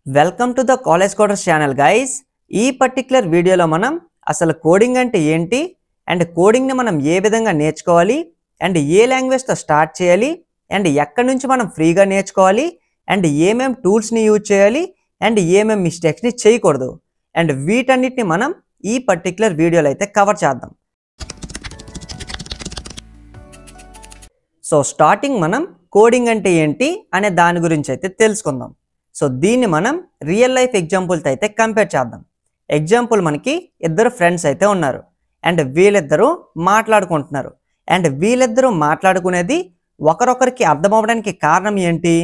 Welcome to the college coders channel guys. ఈ particular వీడియోలో మనం అసలు కోడింగ్ అంటే ఏంటి అండ్ కోడింగ్ని మనం ఏ విధంగా నేర్చుకోవాలి అండ్ ఏ లాంగ్వేజ్తో స్టార్ట్ చేయాలి అండ్ ఎక్కడి నుంచి మనం ఫ్రీగా నేర్చుకోవాలి అండ్ ఏమేం టూల్స్ని యూజ్ చేయాలి అండ్ ఏమేం మిస్టేక్స్ని చేయకూడదు అండ్ వీటన్నిటిని మనం ఈ పర్టిక్యులర్ వీడియోలో అయితే కవర్ చేద్దాం. సో స్టార్టింగ్ మనం కోడింగ్ అంటే ఏంటి అనే దాని గురించి అయితే తెలుసుకుందాం. సో దీన్ని మనం రియల్ లైఫ్ ఎగ్జాంపుల్తో అయితే కంపేర్ చేద్దాం. ఎగ్జాంపుల్ మనకి ఇద్దరు ఫ్రెండ్స్ అయితే ఉన్నారు అండ్ వీళ్ళిద్దరూ మాట్లాడుకుంటున్నారు అండ్ వీళ్ళిద్దరూ మాట్లాడుకునేది ఒకరొకరికి అర్థం అవ్వడానికి కారణం ఏంటి?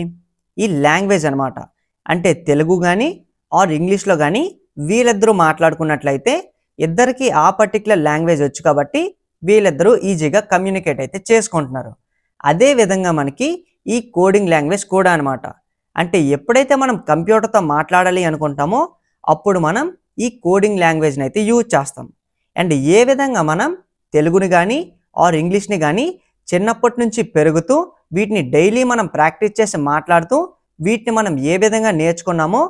ఈ లాంగ్వేజ్ అనమాట. అంటే తెలుగు కానీ ఆర్ ఇంగ్లీష్లో కానీ వీళ్ళిద్దరూ మాట్లాడుకున్నట్లయితే ఇద్దరికి ఆ పర్టికులర్ లాంగ్వేజ్ వచ్చు కాబట్టి వీళ్ళిద్దరూ ఈజీగా కమ్యూనికేట్ అయితే చేసుకుంటున్నారు. అదే విధంగా మనకి ఈ కోడింగ్ లాంగ్వేజ్ కూడా అనమాట. అంటే ఎప్పుడైతే మనం కంప్యూటర్తో మాట్లాడాలి అనుకుంటామో అప్పుడు మనం ఈ కోడింగ్ లాంగ్వేజ్ని అయితే యూజ్ చేస్తాం. అండ్ ఏ విధంగా మనం తెలుగుని కానీ ఆర్ ఇంగ్లీష్ని కానీ చిన్నప్పటి నుంచి పెరుగుతూ వీటిని డైలీ మనం ప్రాక్టీస్ చేసి మాట్లాడుతూ వీటిని మనం ఏ విధంగా నేర్చుకున్నామో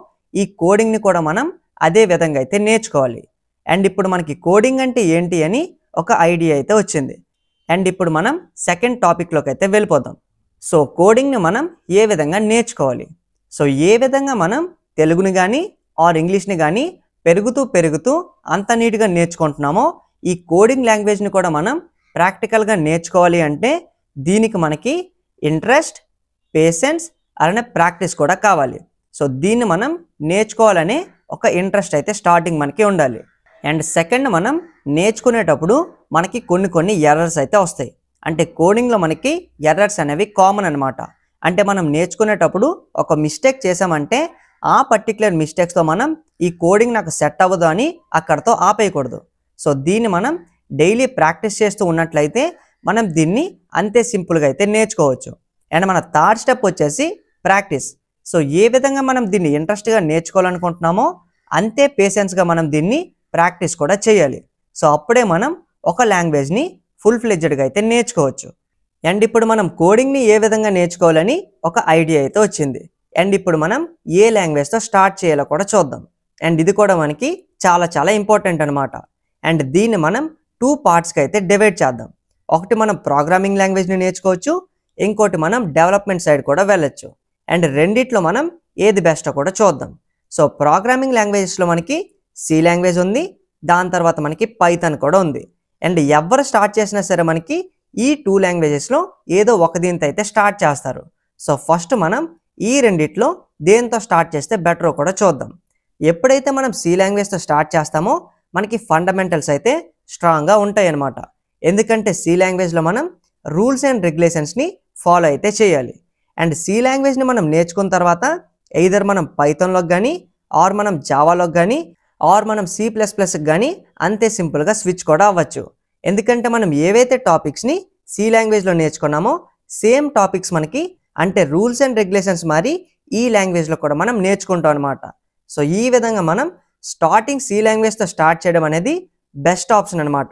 ఈ కోడింగ్ని కూడా మనం అదే విధంగా అయితే నేర్చుకోవాలి. అండ్ ఇప్పుడు మనకి కోడింగ్ అంటే ఏంటి అని ఒక ఐడియా అయితే వచ్చింది. అండ్ ఇప్పుడు మనం సెకండ్ టాపిక్లోకి అయితే వెళ్ళిపోదాం. సో కోడింగ్ని మనం ఏ విధంగా నేర్చుకోవాలి? సో ఏ విధంగా మనం తెలుగుని కానీ ఆర్ ఇంగ్లీష్ని కానీ పెరుగుతూ అంత నీట్గా నేర్చుకుంటున్నామో ఈ కోడింగ్ లాంగ్వేజ్ని కూడా మనం ప్రాక్టికల్గా నేర్చుకోవాలి అంటే దీనికి మనకి ఇంట్రెస్ట్, పేషెన్స్ అలానే ప్రాక్టీస్ కూడా కావాలి. సో దీన్ని మనం నేర్చుకోవాలనే ఒక ఇంట్రెస్ట్ అయితే స్టార్టింగ్ మనకి ఉండాలి. అండ్ సెకండ్, మనం నేర్చుకునేటప్పుడు మనకి కొన్ని ఎర్రర్స్ అయితే వస్తాయి. అంటే కోడింగ్లో మనకి ఎర్రర్స్ అనేవి కామన్ అనమాట. అంటే మనం నేర్చుకునేటప్పుడు ఒక మిస్టేక్ చేసామంటే ఆ పర్టికులర్ మిస్టేక్స్తో మనం ఈ కోడింగ్ నాకు సెట్ అవ్వదు అని అక్కడితో ఆపేయకూడదు. సో దీన్ని మనం డైలీ ప్రాక్టీస్ చేస్తూ ఉన్నట్లయితే మనం దీన్ని అంతే సింపుల్గా అయితే నేర్చుకోవచ్చు. అండ్ మన థర్డ్ స్టెప్ వచ్చేసి ప్రాక్టీస్. సో ఏ విధంగా మనం దీన్ని ఇంట్రెస్ట్గా నేర్చుకోవాలనుకుంటున్నామో అంతే పేషెన్స్గా మనం దీన్ని ప్రాక్టీస్ కూడా చేయాలి. సో అప్పుడే మనం ఒక లాంగ్వేజ్ని ఫుల్ ఫ్లెడ్జ్డ్గా అయితే నేర్చుకోవచ్చు. అండ్ ఇప్పుడు మనం కోడింగ్ని ఏ విధంగా నేర్చుకోవాలని ఒక ఐడియా అయితే వచ్చింది. అండ్ ఇప్పుడు మనం ఏ లాంగ్వేజ్తో స్టార్ట్ చేయాలో కూడా చూద్దాం. అండ్ ఇది కూడా మనకి చాలా ఇంపార్టెంట్ అనమాట. అండ్ దీన్ని మనం 2 పార్ట్స్కి అయితే డివైడ్ చేద్దాం. ఒకటి మనం ప్రోగ్రామింగ్ లాంగ్వేజ్ని నేర్చుకోవచ్చు, ఇంకోటి మనం డెవలప్మెంట్ సైడ్ కూడా వెళ్ళొచ్చు. అండ్ రెండిట్లో మనం ఏది బెస్టో కూడా చూద్దాం. సో ప్రోగ్రామింగ్ లాంగ్వేజెస్లో మనకి సి లాంగ్వేజ్ ఉంది, దాని తర్వాత మనకి పైథాన్ కూడా ఉంది. అండ్ ఎవరు స్టార్ట్ చేసినా సరే మనకి ఈ 2 లాంగ్వేజెస్లో ఏదో ఒక దీంతో అయితే స్టార్ట్ చేస్తారు. సో ఫస్ట్ మనం ఈ రెండిట్లో దేంతో స్టార్ట్ చేస్తే బెటర్ కూడా చూద్దాం. ఎప్పుడైతే మనం సి లాంగ్వేజ్తో స్టార్ట్ చేస్తామో మనకి ఫండమెంటల్స్ అయితే స్ట్రాంగ్గా ఉంటాయి అన్నమాట. ఎందుకంటే సి లాంగ్వేజ్లో మనం రూల్స్ అండ్ రెగ్యులేషన్స్ని ఫాలో అయితే చేయాలి. అండ్ సి లాంగ్వేజ్ని మనం నేర్చుకున్న తర్వాత ఎయిదర్ మనం పైథాన్లోకి కానీ ఆర్ మనం జావాలోకి కానీ ఆర్ మనం C++కి కానీ అంతే సింపుల్గా స్విచ్ కూడా అవ్వచ్చు. ఎందుకంటే మనం ఏవైతే టాపిక్స్ని సి లాంగ్వేజ్లో నేర్చుకున్నామో సేమ్ టాపిక్స్ మనకి అంటే రూల్స్ అండ్ రెగ్యులేషన్స్ మరి ఈ లాంగ్వేజ్లో కూడా మనం నేర్చుకుంటాం అనమాట. సో ఈ విధంగా మనం స్టార్టింగ్ సి లాంగ్వేజ్తో స్టార్ట్ చేయడం అనేది బెస్ట్ ఆప్షన్ అనమాట.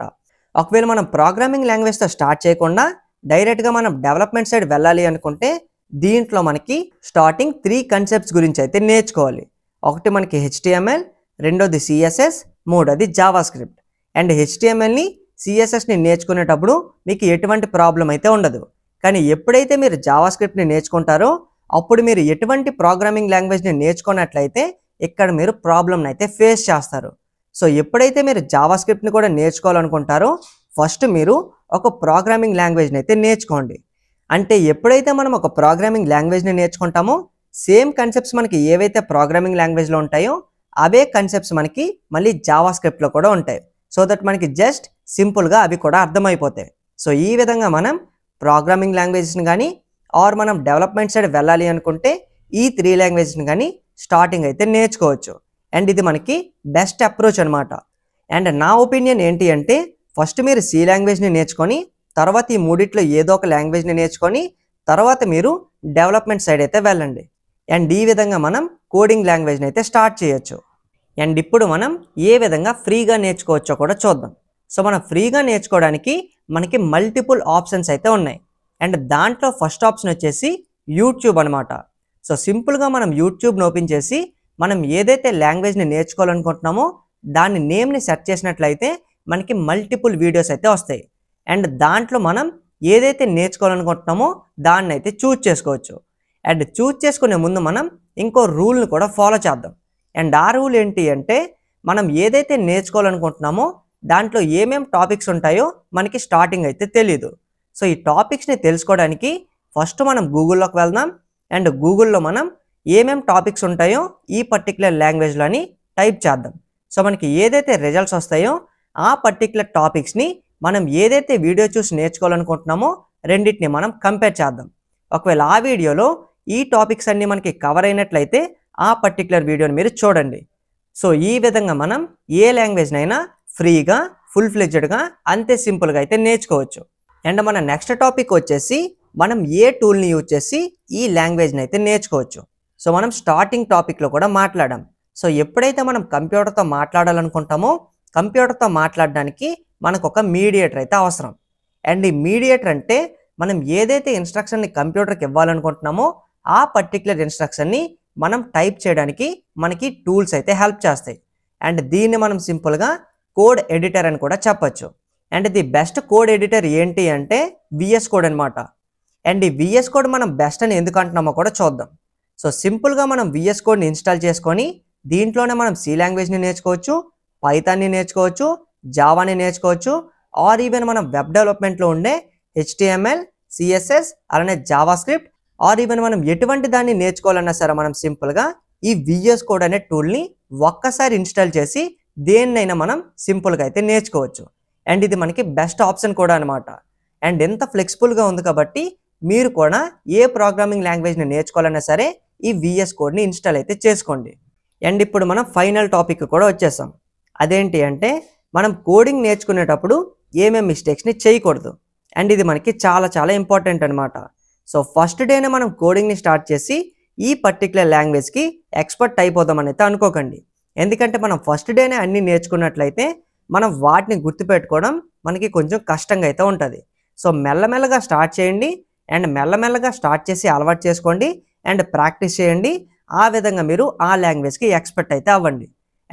ఒకవేళ మనం ప్రోగ్రామింగ్ లాంగ్వేజ్తో స్టార్ట్ చేయకుండా డైరెక్ట్గా మనం డెవలప్మెంట్ సైడ్ వెళ్ళాలి అనుకుంటే దీంట్లో మనకి స్టార్టింగ్ 3 కాన్సెప్ట్స్ గురించి అయితే నేర్చుకోవాలి. ఒకటి మనకి HTML, రెండోది CSS, మూడోది జావా స్క్రిప్ట్. అండ్ HTMLని CSSని నేర్చుకునేటప్పుడు మీకు ఎటువంటి ప్రాబ్లం అయితే ఉండదు. కానీ ఎప్పుడైతే మీరు జావా స్క్రిప్ట్ని నేర్చుకుంటారో అప్పుడు మీరు ఎటువంటి ప్రోగ్రామింగ్ లాంగ్వేజ్ని నేర్చుకున్నట్లయితే ఇక్కడ మీరు ప్రాబ్లమ్ని అయితే ఫేస్ చేస్తారు. సో ఎప్పుడైతే మీరు జావా స్క్రిప్ట్ని కూడా నేర్చుకోవాలనుకుంటారో ఫస్ట్ మీరు ఒక ప్రోగ్రామింగ్ లాంగ్వేజ్ని అయితే నేర్చుకోండి. అంటే ఎప్పుడైతే మనం ఒక ప్రోగ్రామింగ్ లాంగ్వేజ్ని నేర్చుకుంటామో సేమ్ కాన్సెప్ట్స్ మనకి ఏవైతే ప్రోగ్రామింగ్ లాంగ్వేజ్లో ఉంటాయో అవే కాన్సెప్ట్స్ మనకి మళ్ళీ జావా స్క్రిప్ట్లో కూడా ఉంటాయి. సో దట్ మనకి జస్ట్ సింపుల్గా అవి కూడా అర్థమైపోతాయి. సో ఈ విధంగా మనం ప్రోగ్రామింగ్ లాంగ్వేజెస్ని కానీ ఆర్ మనం డెవలప్మెంట్ సైడ్ వెళ్ళాలి అనుకుంటే ఈ 3 లాంగ్వేజెస్ని కానీ స్టార్టింగ్ అయితే నేర్చుకోవచ్చు. అండ్ ఇది మనకి బెస్ట్ అప్రోచ్ అనమాట. అండ్ నా ఒపీనియన్ ఏంటి అంటే ఫస్ట్ మీరు సి లాంగ్వేజ్ని నేర్చుకొని తర్వాత ఈ మూడిట్లో ఏదో ఒక లాంగ్వేజ్ని నేర్చుకొని తర్వాత మీరు డెవలప్మెంట్ సైడ్ అయితే వెళ్ళండి. అండ్ ఈ విధంగా మనం కోడింగ్ లాంగ్వేజ్ని అయితే స్టార్ట్ చేయొచ్చు. అండ్ ఇప్పుడు మనం ఏ విధంగా ఫ్రీగా నేర్చుకోవచ్చో కూడా చూద్దాం. సో మనం ఫ్రీగా నేర్చుకోవడానికి మనకి మల్టిపుల్ ఆప్షన్స్ అయితే ఉన్నాయి. అండ్ దాంట్లో ఫస్ట్ ఆప్షన్ వచ్చేసి యూట్యూబ్ అనమాట. సో సింపుల్గా మనం యూట్యూబ్ని ఓపెన్ చేసి మనం ఏదైతే లాంగ్వేజ్ని నేర్చుకోవాలనుకుంటున్నామో దాని నేమ్ని సెర్చ్ చేసినట్లయితే మనకి మల్టిపుల్ వీడియోస్ అయితే వస్తాయి. అండ్ దాంట్లో మనం ఏదైతే నేర్చుకోవాలనుకుంటున్నామో దాన్ని అయితే చూజ్ చేసుకోవచ్చు. అండ్ చూజ్ చేసుకునే ముందు మనం ఇంకో రూల్ని కూడా ఫాలో చేద్దాం. అండ్ ఆ రూల్ ఏంటి అంటే మనం ఏదైతే నేర్చుకోవాలనుకుంటున్నామో దాంట్లో ఏమేం టాపిక్స్ ఉంటాయో మనకి స్టార్టింగ్ అయితే తెలీదు. సో ఈ టాపిక్స్ని తెలుసుకోవడానికి ఫస్ట్ మనం గూగుల్లోకి వెళ్దాం. అండ్ గూగుల్లో మనం ఏమేం టాపిక్స్ ఉంటాయో ఈ పర్టికులర్ లాంగ్వేజ్లో అని టైప్ చేద్దాం. సో మనకి ఏదైతే రిజల్ట్స్ వస్తాయో ఆ పర్టికులర్ టాపిక్స్ని మనం ఏదైతే వీడియో చూసి నేర్చుకోవాలనుకుంటున్నామో రెండింటిని మనం కంపేర్ చేద్దాం. ఒకవేళ ఆ వీడియోలో ఈ టాపిక్స్ అన్నీ మనకి కవర్ అయినట్లయితే ఆ పర్టికులర్ వీడియోని మీరు చూడండి. సో ఈ విధంగా మనం ఏ లాంగ్వేజ్నైనా ఫ్రీగా ఫుల్ ఫ్లెడ్జ్డ్గా అంతే సింపుల్గా అయితే నేర్చుకోవచ్చు. అండ్ మన నెక్స్ట్ టాపిక్ వచ్చేసి మనం ఏ టూల్ని యూజ్ చేసి ఈ లాంగ్వేజ్ని అయితే నేర్చుకోవచ్చు. సో మనం స్టార్టింగ్ టాపిక్లో కూడా మాట్లాడాం. సో ఎప్పుడైతే మనం కంప్యూటర్తో మాట్లాడాలనుకుంటామో కంప్యూటర్తో మాట్లాడడానికి మనకు ఒక మీడియేటర్ అయితే అవసరం. అండ్ ఈ మీడియేటర్ అంటే మనం ఏదైతే ఇన్స్ట్రక్షన్ని కంప్యూటర్కి ఇవ్వాలనుకుంటున్నామో ఆ పర్టికులర్ ఇన్స్ట్రక్షన్ని మనం టైప్ చేయడానికి మనకి టూల్స్ అయితే హెల్ప్ చేస్తాయి. అండ్ దీన్ని మనం సింపుల్గా కోడ్ ఎడిటర్ అని కూడా చెప్పచ్చు. And the best code editor ఏంటి అంటే విఎస్ కోడ్ అనమాట. అండ్ ఈ విఎస్ కోడ్ మనం బెస్ట్ అని ఎందుకు అంటున్నామో కూడా చూద్దాం. సో సింపుల్గా మనం విఎస్ కోడ్ని ఇన్స్టాల్ చేసుకొని దీంట్లోనే మనం సి లాంగ్వేజ్ని నేర్చుకోవచ్చు, పైథాన్ని నేర్చుకోవచ్చు, జావాని నేర్చుకోవచ్చు, ఆర్ ఈవెన్ మనం వెబ్ డెవలప్మెంట్లో ఉండే HTML, CSS అలానే జావా స్క్రిప్ట్ ఆర్ ఈవెన్ మనం ఎటువంటి దాన్ని నేర్చుకోవాలన్నా సరే మనం సింపుల్గా ఈ విఎస్ కోడ్ అనే టూల్ని ఒక్కసారి ఇన్స్టాల్ చేసి దేన్నైనా మనం సింపుల్గా అయితే నేర్చుకోవచ్చు. అండ్ ఇది మనకి బెస్ట్ ఆప్షన్ కూడా అనమాట. అండ్ ఎంత ఫ్లెక్సిబుల్గా ఉంది కాబట్టి మీరు కూడా ఏ ప్రోగ్రామింగ్ లాంగ్వేజ్ని నేర్చుకోవాలన్నా సరే ఈ విఎస్ కోడ్ని ఇన్స్టాల్ అయితే చేసుకోండి. అండ్ ఇప్పుడు మనం ఫైనల్ టాపిక్ కూడా వచ్చేసాం. అదేంటి అంటే మనం కోడింగ్ నేర్చుకునేటప్పుడు ఏమేమి మిస్టేక్స్ని చేయకూడదు. అండ్ ఇది మనకి చాలా చాలా ఇంపార్టెంట్ అనమాట. సో ఫస్ట్ డేనే మనం కోడింగ్ని స్టార్ట్ చేసి ఈ పర్టికులర్ లాంగ్వేజ్కి ఎక్స్పర్ట్ అయిపోదామని అయితే అనుకోకండి. ఎందుకంటే మనం ఫస్ట్ డేనే అన్నీ నేర్చుకున్నట్లయితే మనం వాటిని గుర్తుపెట్టుకోవడం మనకి కొంచెం కష్టంగా అయితే ఉంటుంది. సో మెల్లమెల్లగా స్టార్ట్ చేయండి. అండ్ మెల్లమెల్లగా స్టార్ట్ చేసి అలవాటు చేసుకోండి. అండ్ ప్రాక్టీస్ చేయండి. ఆ విధంగా మీరు ఆ లాంగ్వేజ్కి ఎక్స్పర్ట్ అయితే అవ్వండి.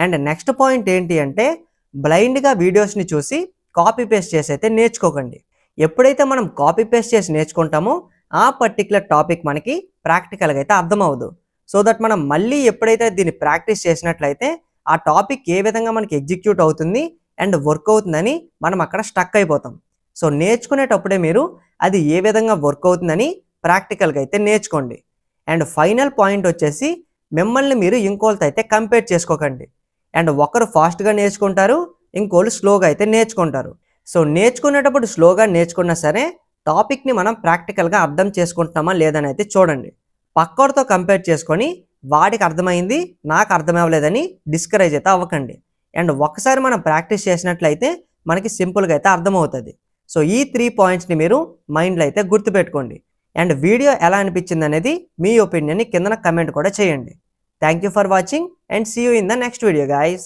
అండ్ నెక్స్ట్ పాయింట్ ఏంటి అంటే బ్లైండ్గా వీడియోస్ని చూసి కాపీ పేస్ట్ చేసి అయితే నేర్చుకోకండి. ఎప్పుడైతే మనం కాపీ పేస్ట్ చేసి నేర్చుకుంటామో ఆ పర్టికులర్ టాపిక్ మనకి ప్రాక్టికల్గా అయితే అర్థమవుదు. సో దట్ మనం మళ్ళీ ఎప్పుడైతే దీన్ని ప్రాక్టీస్ చేసినట్లయితే ఆ టాపిక్ ఏ విధంగా మనకి ఎగ్జిక్యూట్ అవుతుంది అండ్ వర్క్ అవుతుందని మనం అక్కడ స్టక్ అయిపోతాం. సో నేర్చుకునేటప్పుడే మీరు అది ఏ విధంగా వర్క్ అవుతుందని ప్రాక్టికల్గా అయితే నేర్చుకోండి. అండ్ ఫైనల్ పాయింట్ వచ్చేసి మిమ్మల్ని మీరు ఇంకోళ్ళతో అయితే కంపేర్ చేసుకోకండి. అండ్ ఒకరు ఫాస్ట్గా నేర్చుకుంటారు, ఇంకోళ్ళు స్లోగా అయితే నేర్చుకుంటారు. సో నేర్చుకునేటప్పుడు స్లోగా నేర్చుకున్నా సరే టాపిక్ని మనం ప్రాక్టికల్గా అర్థం చేసుకుంటున్నామా లేదని అయితే చూడండి. పక్కోడితో కంపేర్ చేసుకొని వాడికి అర్థమైంది నాకు అర్థమవ్వలేదని డిస్కరేజ్ అయితే అవ్వకండి. అండ్ ఒకసారి మనం ప్రాక్టీస్ చేసినట్లయితే మనకి సింపుల్గా అయితే అర్థమవుతుంది. సో ఈ 3 పాయింట్స్ని మీరు మైండ్లో అయితే గుర్తుపెట్టుకోండి. అండ్ వీడియో ఎలా అనిపించింది అనేది మీ ఒపీనియన్ని కిందన కమెంట్ కూడా చేయండి. Thank you for watching and see you in the next video guys.